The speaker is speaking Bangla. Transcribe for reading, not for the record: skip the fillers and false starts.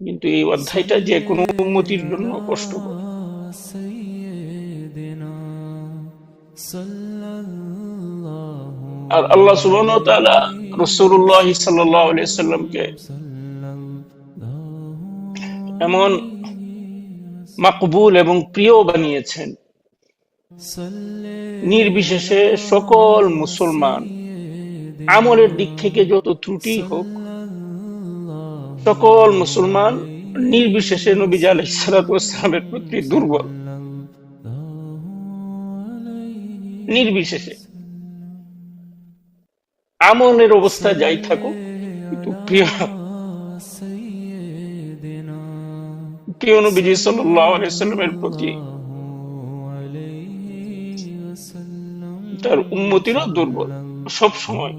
কিন্তু এই অধ্যায়টা যে কোনো উম্মতির জন্য কষ্টকর। আর আল্লাহ সুবহানাহু ওয়া তাআলা রাসূলুল্লাহ সাল্লাল্লাহু আলাইহি সাল্লামকে এমন মাকবুল এবং প্রিয় বানিয়েছেন, নির্বিশেষে সকল মুসলমান আমলের দিক থেকে যত ত্রুটি হোক, সকল মুসলমান নির্বিশেষে নবীজি আলাইহিস সালাতু ওয়াস সালামের প্রতি দুর্বল, নির্বিশেষে আমলের অবস্থা যাই থাকুক, কিন্তু প্রিয় প্রিয় নবীজি সাল্লাল্লাহু আলাইহি সাল্লামের প্রতি তার উম্মতিরা দুর্বল সব সময়।